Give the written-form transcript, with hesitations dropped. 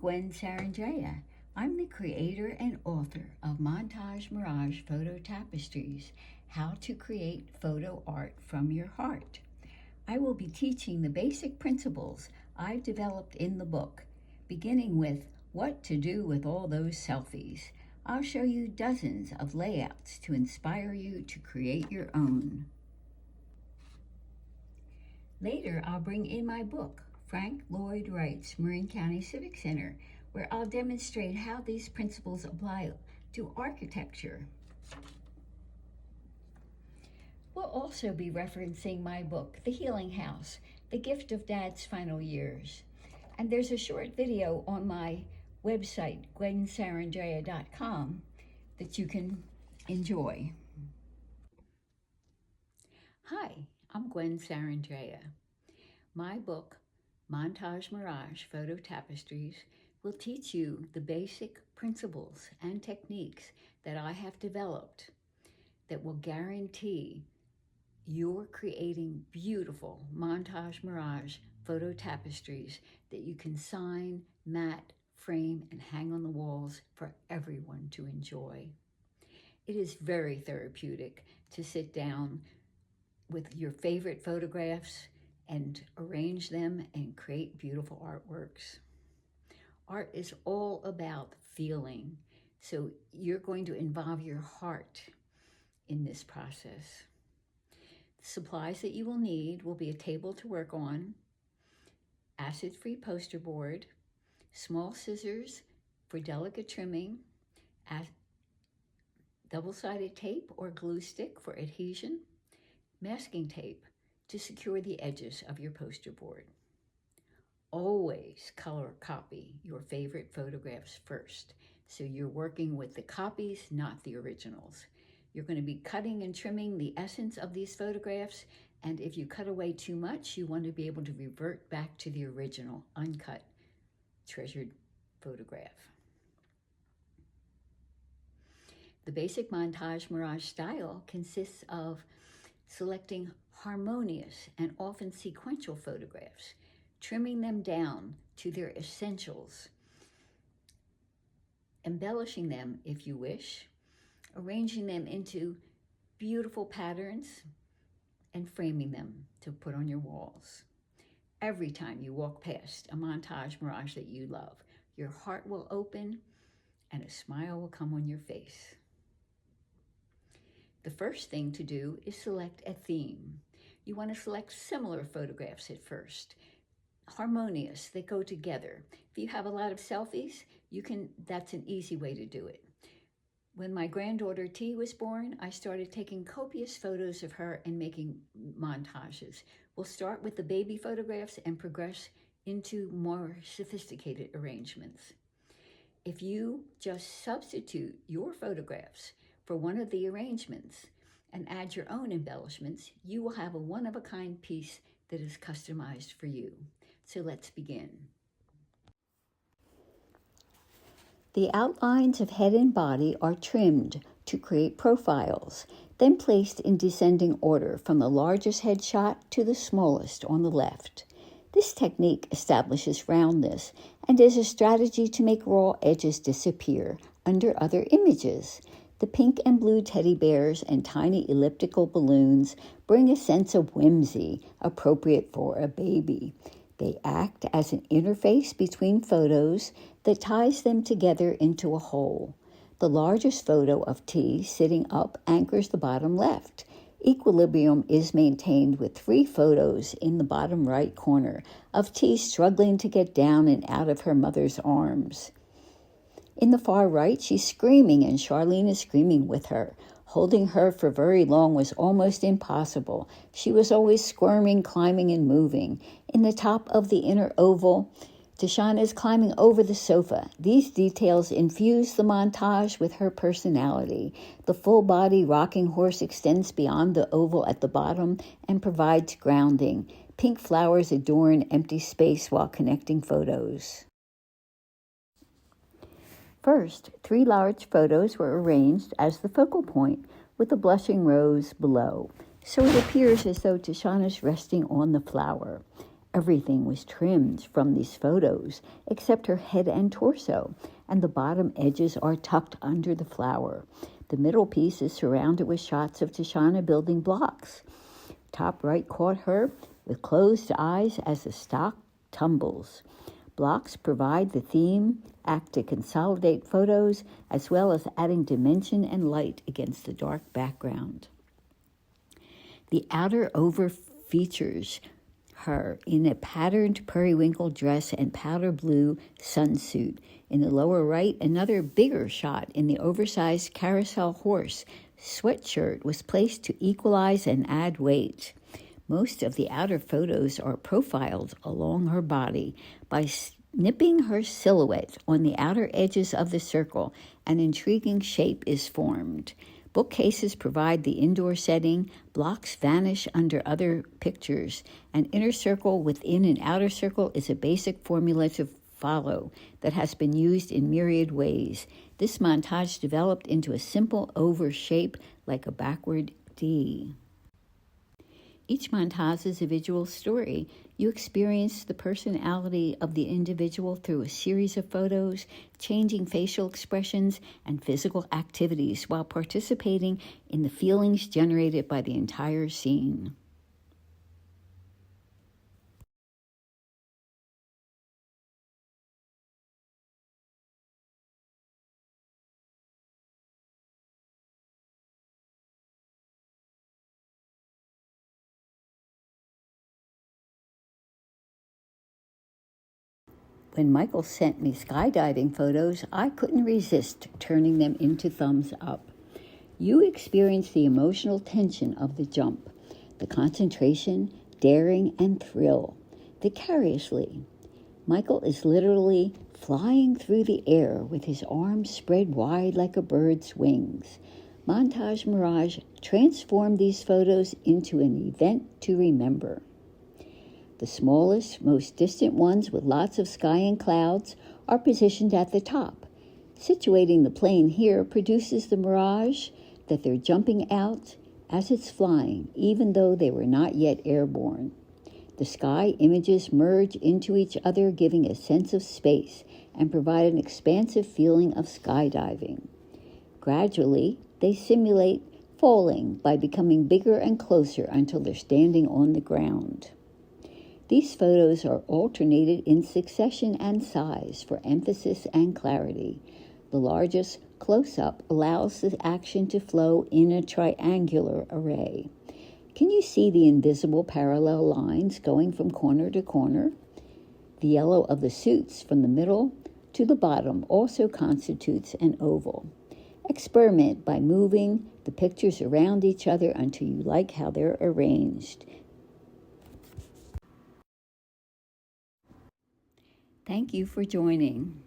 Gwen Sarandrea. I'm the creator and author of Montage Mirage Photo Tapestries, How to Create Photo Art from Your Heart. I will be teaching the basic principles I've developed in the book, beginning with what to do with all those selfies. I'll show you dozens of layouts to inspire you to create your own. Later, I'll bring in my book, Frank Lloyd Wright's Marin County Civic Center, where I'll demonstrate how these principles apply to architecture. We'll also be referencing my book, The Healing House, The Gift of Dad's Final Years. And there's a short video on my website, gwensarandrea.com, that you can enjoy. Hi, I'm Gwen Sarandrea. My book, Montage Mirage Photo Tapestries, will teach you the basic principles and techniques that I have developed that will guarantee you're creating beautiful Montage Mirage photo tapestries that you can sign, mat, frame, and hang on the walls for everyone to enjoy. It is very therapeutic to sit down with your favorite photographs and arrange them and create beautiful artworks. Art is all about feeling, so you're going to involve your heart in this process. The supplies that you will need will be a table to work on, acid-free poster board, small scissors for delicate trimming, double-sided tape or glue stick for adhesion, masking tape to secure the edges of your poster board. Always color copy your favorite photographs first, so you're working with the copies, not the originals. You're going to be cutting and trimming the essence of these photographs, and if you cut away too much, you want to be able to revert back to the original, uncut, treasured photograph. The basic Montage Mirage style consists of selecting harmonious and often sequential photographs, trimming them down to their essentials, embellishing them if you wish, arranging them into beautiful patterns, and framing them to put on your walls. Every time you walk past a Montage Mirage that you love, your heart will open and a smile will come on your face. The first thing to do is select a theme. You want to select similar photographs at first, harmonious, that go together. If you have a lot of selfies, that's an easy way to do it. When my granddaughter T was born, I started taking copious photos of her and making montages. We'll start with the baby photographs and progress into more sophisticated arrangements. If you just substitute your photographs for one of the arrangements and add your own embellishments, you will have a one-of-a-kind piece that is customized for you. So let's begin. The outlines of head and body are trimmed to create profiles, then placed in descending order from the largest headshot to the smallest on the left. This technique establishes roundness and is a strategy to make raw edges disappear under other images. The pink and blue teddy bears and tiny elliptical balloons bring a sense of whimsy appropriate for a baby. They act as an interface between photos that ties them together into a whole. The largest photo of T sitting up anchors the bottom left. Equilibrium is maintained with 3 photos in the bottom right corner of T struggling to get down and out of her mother's arms. In the far right, she's screaming and Charlene is screaming with her. Holding her for very long was almost impossible. She was always squirming, climbing, and moving. In the top of the inner oval, Tashana is climbing over the sofa. These details infuse the montage with her personality. The full-body rocking horse extends beyond the oval at the bottom and provides grounding. Pink flowers adorn empty space while connecting photos. First, 3 large photos were arranged as the focal point, with the blushing rose below, so it appears as though Tashana's resting on the flower. Everything was trimmed from these photos except her head and torso, and the bottom edges are tucked under the flower. The middle piece is surrounded with shots of Tashana building blocks. Top right caught her with closed eyes as the stock tumbles. Blocks provide the theme act to consolidate photos as well as adding dimension and light against the dark background. The outer over features her in a patterned periwinkle dress and powder blue sunsuit. In the lower right, another bigger shot in the oversized carousel horse sweatshirt was placed to equalize and add weight. Most of the outer photos are profiled along her body. By snipping her silhouette on the outer edges of the circle, an intriguing shape is formed. Bookcases provide the indoor setting, blocks vanish under other pictures. An inner circle within an outer circle is a basic formula to follow that has been used in myriad ways. This montage developed into a simple oval shape like a backward D. Each montage is a visual story. You experience the personality of the individual through a series of photos, changing facial expressions and physical activities while participating in the feelings generated by the entire scene. When Michael sent me skydiving photos, I couldn't resist turning them into thumbs up. You experience the emotional tension of the jump, the concentration, daring, and thrill, vicariously. Michael is literally flying through the air with his arms spread wide like a bird's wings. Montage Mirage transformed these photos into an event to remember. The smallest, most distant ones with lots of sky and clouds are positioned at the top. Situating the plane here produces the mirage that they're jumping out as it's flying, even though they were not yet airborne. The sky images merge into each other, giving a sense of space and provide an expansive feeling of skydiving. Gradually, they simulate falling by becoming bigger and closer until they're standing on the ground. These photos are alternated in succession and size for emphasis and clarity. The largest close-up allows the action to flow in a triangular array. Can you see the invisible parallel lines going from corner to corner? The yellow of the suits from the middle to the bottom also constitutes an oval. Experiment by moving the pictures around each other until you like how they're arranged. Thank you for joining.